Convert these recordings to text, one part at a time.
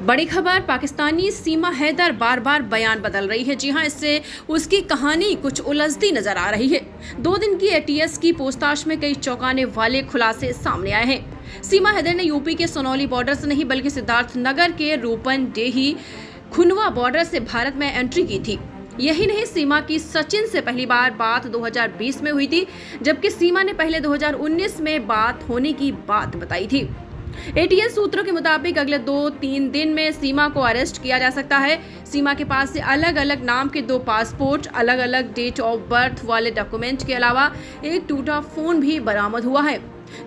बड़ी खबर, पाकिस्तानी सीमा हैदर बार बार बयान बदल रही है। जी हां, इससे उसकी कहानी कुछ उलझती नजर आ रही है। 2 दिन की एटीएस की पूछताछ में कई चौंकाने वाले खुलासे सामने आए हैं। सीमा हैदर ने यूपी के सोनौली बॉर्डर से नहीं बल्कि सिद्धार्थनगर के रूपनदेही खुनवा बॉर्डर से भारत में एंट्री की थी। यही नहीं, सीमा की सचिन से पहली बार बात 2020 में हुई थी, जबकि सीमा ने पहले 2019 में बात होने की बात बताई थी। एटीएस सूत्रों के मुताबिक अगले 2-3 दिन में सीमा को अरेस्ट किया जा सकता है। सीमा के पास से अलग अलग नाम के 2 पासपोर्ट, अलग अलग डेट ऑफ बर्थ वाले डॉक्यूमेंट के अलावा एक टूटा फोन भी बरामद हुआ है।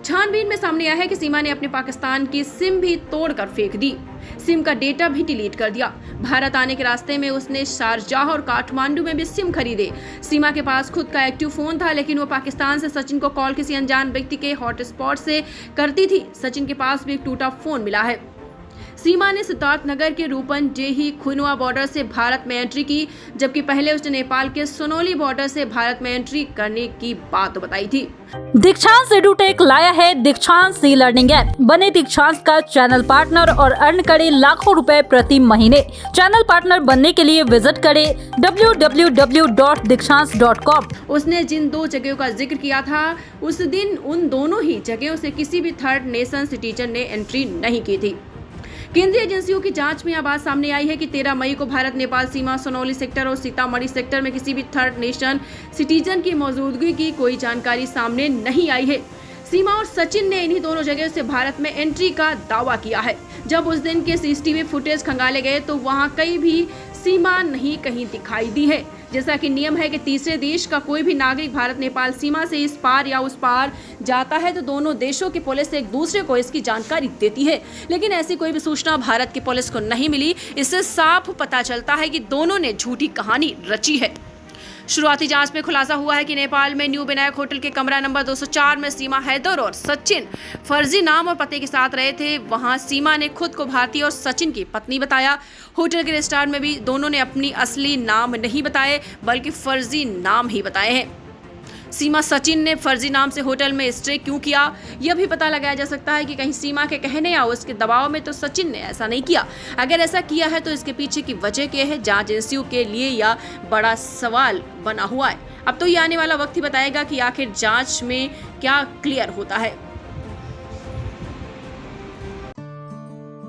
छानबीन में सामने आया है कि सीमा ने अपने पाकिस्तान की सिम भी तोड़कर फेंक दी, सिम का डेटा भी डिलीट कर दिया। भारत आने के रास्ते में उसने शारजाह और काठमांडू में भी सिम खरीदे। सीमा के पास खुद का एक्टिव फोन था, लेकिन वो पाकिस्तान से सचिन को कॉल किसी अनजान व्यक्ति के हॉटस्पॉट से करती थी। सचिन के पास भी एक टूटा फोन मिला है। सीमा ने सिद्धार्थनगर के रूपनदेही खुनवा बॉर्डर से भारत में एंट्री की, जबकि पहले उसने नेपाल के सोनौली बॉर्डर से भारत में एंट्री करने की बात बताई थी। दीक्षांत एडुटेक लाया है दीक्षांत ई लर्निंग ऐप। बने दीक्षांत का चैनल पार्टनर और अर्न करे लाखों रुपए प्रति महीने। चैनल पार्टनर बनने के लिए विजिट करें www.dikshans.com। उसने जिन 2 जगहों का जिक्र किया था, उस दिन उन दोनों ही जगहों से किसी भी थर्ड नेशन सिटीजन ने एंट्री नहीं की थी। केंद्रीय एजेंसियों की जांच में यह बात सामने आई है कि 13 मई को भारत नेपाल सीमा सोनौली सेक्टर और सीतामढ़ी सेक्टर में किसी भी थर्ड नेशन सिटीजन की मौजूदगी की कोई जानकारी सामने नहीं आई है। सीमा और सचिन ने इन्हीं दोनों जगह से भारत में एंट्री का दावा किया है। जब उस दिन के सीसीटीवी फुटेज खंगाले गए तो वहां कहीं भी सीमा नहीं कहीं दिखाई दी है। जैसा कि नियम है कि तीसरे देश का कोई भी नागरिक भारत नेपाल सीमा से इस पार या उस पार जाता है तो दोनों देशों की पुलिस एक दूसरे को इसकी जानकारी देती है, लेकिन ऐसी कोई भी सूचना भारत की पुलिस को नहीं मिली। इससे साफ पता चलता है कि दोनों ने झूठी कहानी रची है। शुरुआती जांच में खुलासा हुआ है कि नेपाल में न्यू विनायक होटल के कमरा नंबर 204 में सीमा हैदर और सचिन फर्जी नाम और पते के साथ रहे थे। वहां सीमा ने खुद को भारतीय और सचिन की पत्नी बताया। होटल के रजिस्ट्रार में भी दोनों ने अपनी असली नाम नहीं बताए, बल्कि फर्जी नाम ही बताए हैं। सीमा सचिन ने फर्जी नाम से होटल में स्टे क्यों किया, यह भी पता लगाया जा सकता है कि कहीं सीमा के कहने या उसके दबाव में तो सचिन ने ऐसा नहीं किया। अगर ऐसा किया है तो इसके पीछे की वजह क्या है, जांच एजेंसियों के लिए यह बड़ा सवाल बना हुआ है। अब तो ये आने वाला वक्त ही बताएगा कि आखिर जांच में क्या क्लियर होता है।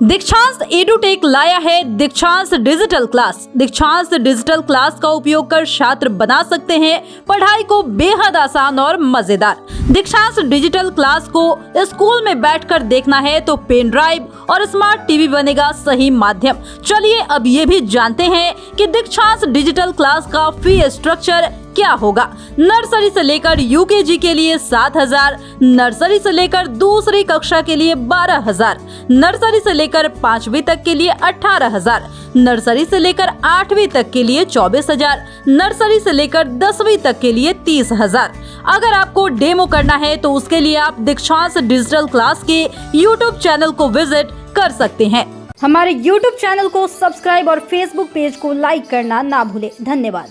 दीक्षांत एडुटेक लाया है दीक्षांत डिजिटल क्लास। दीक्षांत डिजिटल क्लास का उपयोग कर छात्र बना सकते हैं पढ़ाई को बेहद आसान और मजेदार। दीक्षांत डिजिटल क्लास को स्कूल में बैठकर देखना है तो पेन ड्राइव और स्मार्ट टीवी बनेगा सही माध्यम। चलिए अब ये भी जानते हैं कि दीक्षांत डिजिटल क्लास का फी स्ट्रक्चर क्या होगा। नर्सरी से लेकर यूकेजी के लिए 7,000, नर्सरी से लेकर दूसरी कक्षा के लिए 12,000, नर्सरी से लेकर 5वीं तक के लिए 18,000, नर्सरी से लेकर 8वीं तक के लिए 24,000, नर्सरी से लेकर 10वीं तक के लिए 30,000। अगर आपको डेमो करना है तो उसके लिए आप दीक्षांत डिजिटल क्लास के यूट्यूब चैनल को विजिट कर सकते हैं। हमारे यूट्यूब चैनल को सब्सक्राइब और फेसबुक पेज को लाइक करना ना भूले। धन्यवाद।